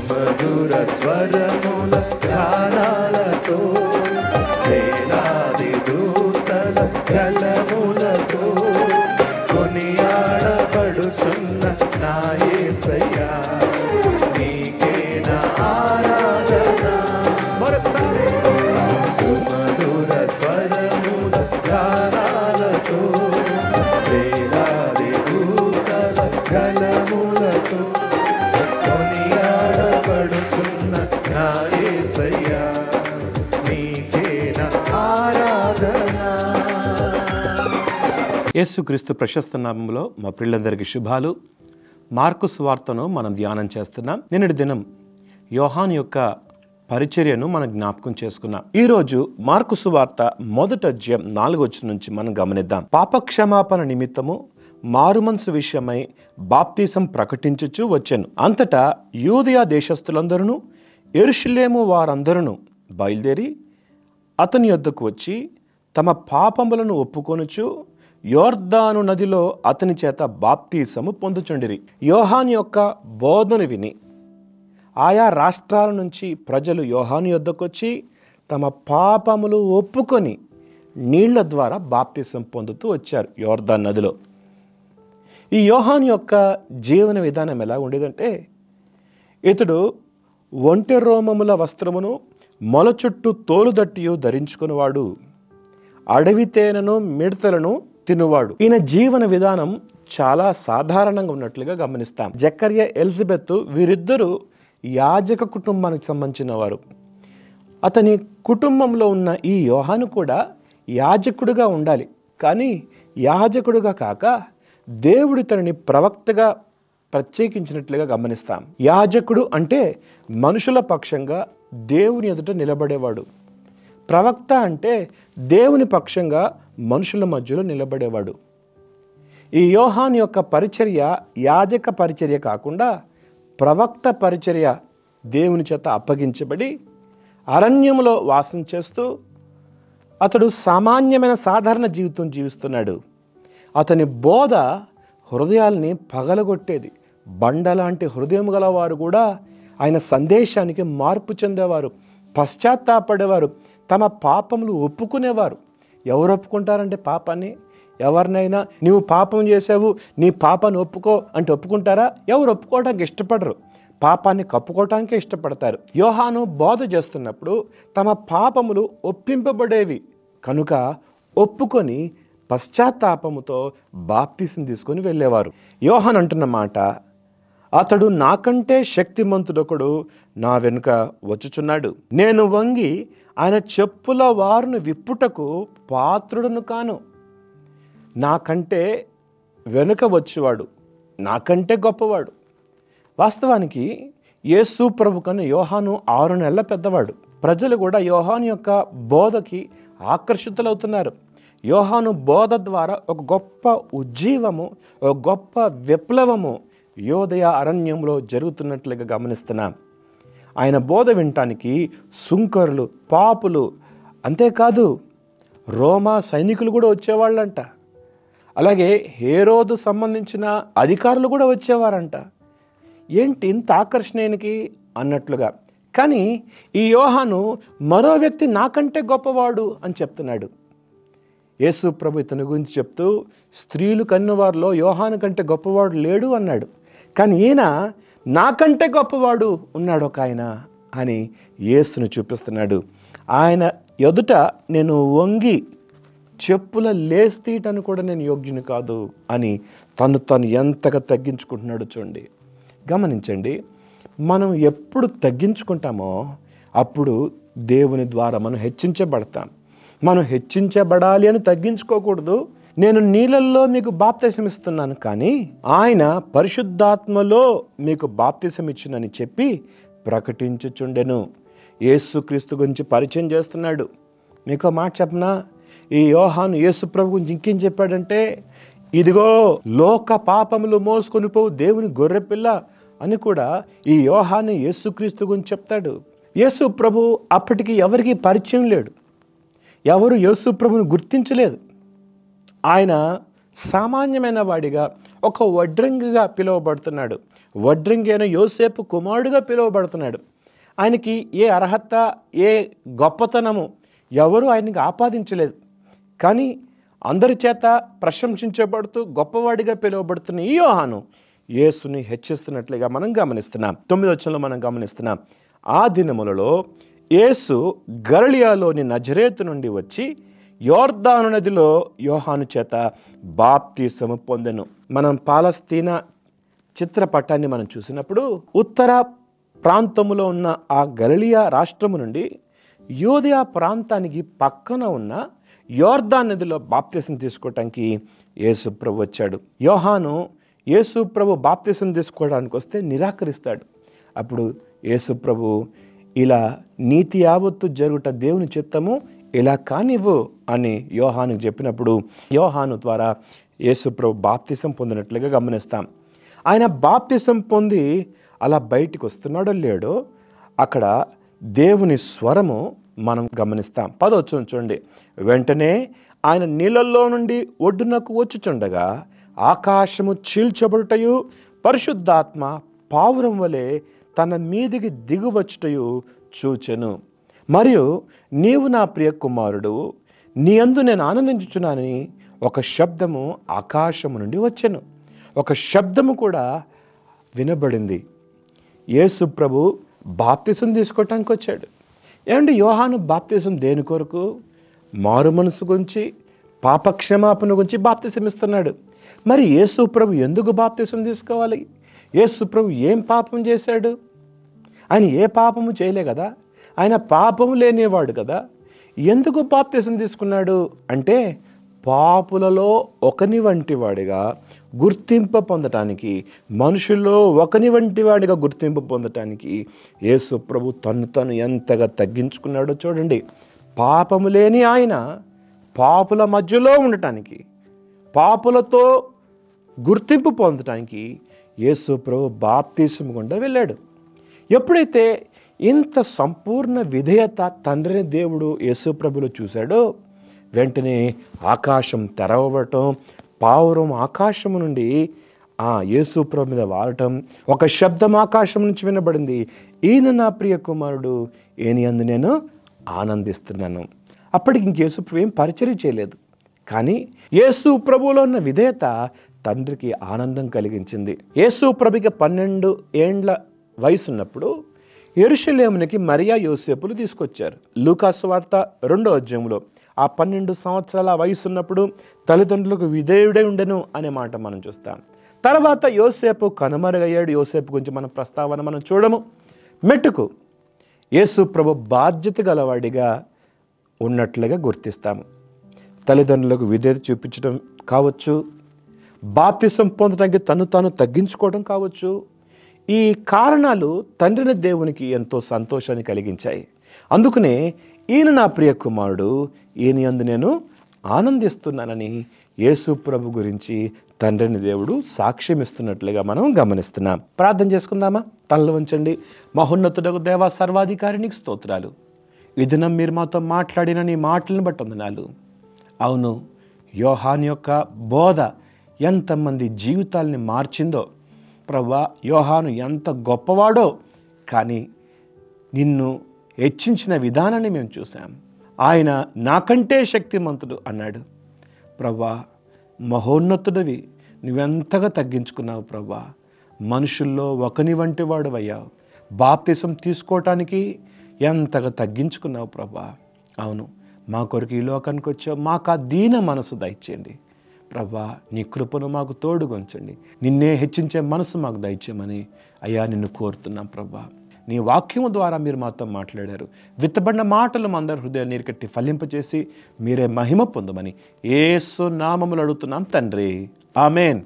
సుమధుర స్వరముల గానాలతో వేలాది దూతల గళములతో కొనియాడబడుచున్న నా యేసయ్యా నీకే నా ఆరాధన. మరొకసారి సుమధుర స్వరముల గానాలతో వేలాది దూతల గళములతో కొనియాడబడుచున్న నా యేసయ్యా నీకే నా ఆరాధన. యేసుక్రీస్తు ప్రశస్త నామములో మా పిల్లలందరికీ శుభాలు. మార్కు సువార్తను మనం ధ్యానం చేస్తున్నాం. నిన్నటి దినం యోహాను యొక్క పరిచర్యను మనం జ్ఞాపకం చేసుకున్నాం. ఈరోజు మార్కు సువార్త 1వ అధ్యాయం 4వ వచనం నుంచి మనం గమనిద్దాం. పాపక్షమాపణ నిమిత్తము మారుమనసు విషయమై బాప్తీసం ప్రకటించుచు వచ్చెను. అంతటా యూదయ దేశస్థులందరూ యెరూషలేము వారందరూ బయలుదేరి అతని యొద్దకు వచ్చి తమ పాపములను ఒప్పుకొనుచు యోర్దాను నదిలో అతని చేత బాప్తీసము పొందుచుండిరి. యోహాను యొక్క బోధను విని ఆయా రాష్ట్రాల నుంచి ప్రజలు యోహాను యొద్దకు వచ్చి తమ పాపములు ఒప్పుకొని నీళ్ల ద్వారా బాప్తీసం పొందుతూ వచ్చారు యోర్దాను నదిలో. ఈ యోహాను యొక్క జీవన విధానం ఎలా ఉండేదంటే, ఇతడు ఒంటె రోమముల వస్త్రమును మొల చుట్టూ తోలుదట్టియు ధరించుకునేవాడు, అడవి తేనెను మిడతలను తినువాడు. ఈయన జీవన విధానం చాలా సాధారణంగా ఉన్నట్లుగా గమనిస్తాం. జకర్య ఎలిజబెత్ వీరిద్దరూ యాజక కుటుంబానికి సంబంధించిన వారు. అతని కుటుంబంలో ఉన్న ఈ యోహాను కూడా యాజకుడిగా ఉండాలి, కానీ యాజకుడిగా కాక దేవుడు తనని ప్రవక్తగా ప్రత్యేకించినట్లుగా గమనిస్తాం. యాజకుడు అంటే మనుషుల పక్షంగా దేవుని ఎదుట నిలబడేవాడు. ప్రవక్త అంటే దేవుని పక్షంగా మనుషుల మధ్యలో నిలబడేవాడు. ఈ యోహాను యొక్క పరిచర్య యాజక పరిచర్య కాకుండా ప్రవక్త పరిచర్య దేవుని చేత అప్పగించబడి అరణ్యంలో వాసం చేస్తూ అతడు సామాన్యమైన సాధారణ జీవితం జీవిస్తున్నాడు. అతని బోధ హృదయాల్ని పగలగొట్టేది. బండలాంటి హృదయం గలవారు కూడా ఆయన సందేశానికి మార్పు చెందేవారు, పశ్చాత్తాపడేవారు, తమ పాపములు ఒప్పుకునేవారు. ఎవరు ఒప్పుకుంటారంటే పాపాన్ని? ఎవరినైనా నీవు పాపం చేసావు, నీ పాపాన్ని ఒప్పుకో అంటే ఒప్పుకుంటారా? ఎవరు ఒప్పుకోవడానికి ఇష్టపడరు, పాపాన్ని కప్పుకోవటానికే ఇష్టపడతారు. యోహాను బోధ చేస్తున్నప్పుడు తమ పాపములు ఒప్పింపబడేవి కనుక ఒప్పుకొని పశ్చాత్తాపముతో బాప్తీసం తీసుకొని వెళ్ళేవారు. యోహాను అంటున్న మాట, అతడు నాకంటే శక్తిమంతుడొకడు నా వెనుక వచ్చుచున్నాడు, నేను వంగి ఆయన చెప్పుల వారును విప్పుటకు పాత్రుడను కాను. నాకంటే వెనుక వచ్చేవాడు నాకంటే గొప్పవాడు. వాస్తవానికి యేసు ప్రభు కన్నా యోహాను 6 నెలల పెద్దవాడు. ప్రజలు కూడా యోహాను యొక్క బోధకి ఆకర్షితులవుతున్నారు. యోహాను బోధ ద్వారా ఒక గొప్ప ఉజ్జీవము, ఒక గొప్ప విప్లవము యోదయ అరణ్యంలో జరుగుతున్నట్లుగా గమనిస్తున్నాం. ఆయన బోధ వినటానికి సుంకరులు, పాపులు, అంతేకాదు రోమా సైనికులు కూడా వచ్చేవాళ్ళంట. అలాగే హేరోదు సంబంధించిన అధికారులు కూడా వచ్చేవారంట. ఏంటి ఇంత ఆకర్షణీయానికి అన్నట్లుగా. కానీ ఈ యోహాను మరో వ్యక్తి నాకంటే గొప్పవాడు అని చెప్తున్నాడు. యేసు ప్రభు ఇతని గురించి చెప్తూ స్త్రీలు కన్నవారిలో యోహాను కంటే గొప్పవాడు లేడు అన్నాడు. కానీ ఈయన నాకంటే గొప్పవాడు ఉన్నాడు ఒక ఆయన అని యేసును చూపిస్తున్నాడు. ఆయన ఎదుట నేను వంగి చెప్పుల లేసి తీయటాన్ని కూడా నేను యోగ్యుని కాదు అని తను ఎంతగా తగ్గించుకుంటున్నాడు చూడండి. గమనించండి, మనం ఎప్పుడు తగ్గించుకుంటామో అప్పుడు దేవుని ద్వారా మనం హెచ్చించబడతాం. మనం హెచ్చించబడాలి అని తగ్గించుకోకూడదు. నేను నీళ్ళల్లో మీకు బాప్తిసం ఇస్తున్నాను, కానీ ఆయన పరిశుద్ధాత్మలో మీకు బాప్తిసం ఇచ్చునని చెప్పి ప్రకటించుచుండెను. యేసుక్రీస్తు గురించి పరిచయం చేస్తున్నాడు. మీకు మాట చెప్పనా, ఈ యోహాను యేసు ప్రభు గురించి ఇంకేం చెప్పాడంటే, ఇదిగో లోక పాపములు మోసుకొని పోవు దేవుని గొర్రెపిల్ల అని కూడా ఈ యోహాను యేసుక్రీస్తు గురించి చెప్తాడు. యేసు ప్రభు అప్పటికి ఎవరికి పరిచయం లేడు, ఎవరు యేసు ప్రభుని గుర్తించలేదు. ఆయన సామాన్యమైన వాడిగా ఒక వడ్రంగిగా పిలువబడుతున్నాడు. వడ్రంగి అయిన యోసేపు కుమారుడుగా పిలువబడుతున్నాడు. ఆయనకి ఏ అర్హత, ఏ గొప్పతనము ఎవరూ ఆయనకి ఆపాదించలేదు. కానీ అందరి చేత ప్రశంసించబడుతూ గొప్పవాడిగా పిలువబడుతున్న ఈ యోహాను యేసుని హెచ్చిస్తున్నట్లుగా మనం గమనిస్తున్నాం. 9వ వచనంలో మనం గమనిస్తున్నాం, ఆ దినములలో యేసు గలిలయలోని నజరేతు నుండి వచ్చి యోర్దాను నదిలో యోహాను చేత బాప్తిసము పొందెను. మనం పాలస్తీనా చిత్రపటాన్ని మనం చూసినప్పుడు ఉత్తర ప్రాంతములో ఉన్న ఆ గలిలయ రాష్ట్రము నుండి యూదయ ప్రాంతానికి పక్కన ఉన్న యోర్దాను నదిలో బాప్తిసం తీసుకోవటానికి యేసు ప్రభు వచ్చాడు. యోహాను యేసు ప్రభు బాప్తిసం తీసుకోవడానికి వస్తే నిరాకరిస్తాడు. అప్పుడు యేసు ప్రభు, ఇలా నీతి యావత్తు జరుగుట దేవుని చిత్తము, ఇలా కానివ్వు అని యోహానుకు చెప్పినప్పుడు యోహాను ద్వారా యేసు ప్రభు బాప్తిసం పొందినట్లుగా గమనిస్తాం. ఆయన బాప్తిసం పొంది అలా బయటికి వస్తున్నాడో లేడో అక్కడ దేవుని స్వరము మనం గమనిస్తాం. 10వ వచనం చూడండి, వెంటనే ఆయన నీళ్ళల్లో నుండి ఒడ్డునకు వచ్చుచుండగా ఆకాశము చీల్చబడుటయు పరిశుద్ధాత్మ పావురం వలె తన మీదికి దిగువచ్చుటయు చూచెను. మరియు నీవు నా ప్రియ కుమారుడు, నీ యందు నేను ఆనందించుచున్నానని ఒక శబ్దము ఆకాశము నుండి వచ్చెను. ఒక శబ్దము కూడా వినబడింది. యేసు ప్రభు బాప్తిసం తీసుకోవటానికి వచ్చాడు. ఏమంటే యోహాను బాప్తిసం దేని కొరకు? మారు మనసు గురించి, పాపక్షమాపణ గురించి బాప్తిసం ఇస్తున్నాడు. మరి యేసు ప్రభు ఎందుకు బాప్తిసం తీసుకోవాలి? యేసు ప్రభు ఏం పాపం చేశాడు? ఆయన ఏ పాపము చేయలే కదా, ఆయన పాపము లేనివాడు కదా. ఎందుకు బాప్తిసం తీసుకున్నాడు అంటే పాపులలో ఒకని వంటి వాడిగా గుర్తింపు పొందటానికి, మనుషుల్లో ఒకని వంటి వాడిగా గుర్తింపు పొందటానికి యేసు ప్రభు తను ఎంతగా తగ్గించుకున్నాడో చూడండి. పాపము లేని ఆయన పాపుల మధ్యలో ఉండటానికి, పాపులతో గుర్తింపు పొందటానికి యేసు ప్రభు బాప్తిసం గుండా వెళ్ళాడు. ఎప్పుడైతే ఇంత సంపూర్ణ విధేయత తండ్రిని దేవుడు యేసు ప్రభులో చూశాడో వెంటనే ఆకాశం తెరవబడటం, పావురం ఆకాశము నుండి యేసు ప్రభు మీద వాడటం, ఒక శబ్దం ఆకాశం నుంచి వినబడింది, ఈయన నా ప్రియ కుమారుడు, ఈయన యందు నేను ఆనందిస్తున్నాను. అప్పటికి ఇంక యేసు ప్రభు ఏం పరిచర్య చేయలేదు. కానీ యేసు ప్రభువులో ఉన్న విధేయత తండ్రికి ఆనందం కలిగించింది. యేసు ప్రభుకి 12 ఏండ్ల వయసు ఉన్నప్పుడు యెరూషలేమునికి మరియా యోసేపులు తీసుకొచ్చారు. లూకా సువార్త 2వ అధ్యాయంలో ఆ 12 సంవత్సరాల వయసు ఉన్నప్పుడు తల్లిదండ్రులకు విధేయుడై ఉండెను అనే మాట మనం చూస్తాం. తర్వాత యోసేపు కనుమరుగయ్యాడు. యోసేపు గురించి మన ప్రస్తావన మనం చూడము. మెట్టుకు యేసు ప్రభు బాధ్యత గలవాడిగా ఉన్నట్లుగా గుర్తిస్తాము. తల్లిదండ్రులకు విధేయత చూపించడం కావచ్చు, బాప్తిసం పొందడానికి తాను తగ్గించుకోవడం కావచ్చు. ఈ కారణాలు తండ్రిని దేవునికి ఎంతో సంతోషాన్ని కలిగించాయి. అందుకనే ఈయన నా ప్రియ కుమారుడు, ఈయన యందు నేను ఆనందిస్తున్నానని యేసు ప్రభు గురించి తండ్రిని దేవుడు సాక్ష్యం ఇస్తున్నట్లుగా మనం గమనిస్తున్నాం. ప్రార్థన చేసుకుందామా? తలలు వంచండి. మహోన్నతుడగు దేవా, సర్వాధికారి నీకు స్తోత్రాలు. ఈ దినం మీరు మాతో మాట్లాడిన నీ మాటలను బట్టి వందనాలు. అవును, యోహాను యొక్క బోధ ఎంతమంది జీవితాలని మార్చిందో ప్రభువా. యోహాను ఎంత గొప్పవాడో, కానీ నిన్ను హెచ్చించిన విధానాన్ని మేము చూసాం. ఆయన నాకంటే శక్తిమంతుడు అన్నాడు. ప్రభువా, మహోన్నతుడివి, నువ్వెంతగా తగ్గించుకున్నావు ప్రభువా. మనుషుల్లో ఒకని వంటి వాడు అయ్యావు. బాప్తిసం తీసుకోవటానికి ఎంతగా తగ్గించుకున్నావు ప్రభువా. అవును, మా కొరకు ఈ లోకానికి వచ్చావు. మాకు ఆ దీన మనసు దయచేయండి ప్రభువా. నీ కృపను మాకు తోడుగొంచండి. నిన్నే హెచ్చించే మనసు మాకు దయచేయమని అయ్యా నిన్ను కోరుతున్నాం ప్రభువా. నీ వాక్యము ద్వారా మీరు మాతో మాట్లాడారు. విత్తబడిన మాటలు మా అందరి హృదయాన్ని నీరుకట్టి ఫలింపచేసి మీరే మహిమ పొందమని యేసు నామములో అడుగుతున్నాం తండ్రి. ఆమేన్.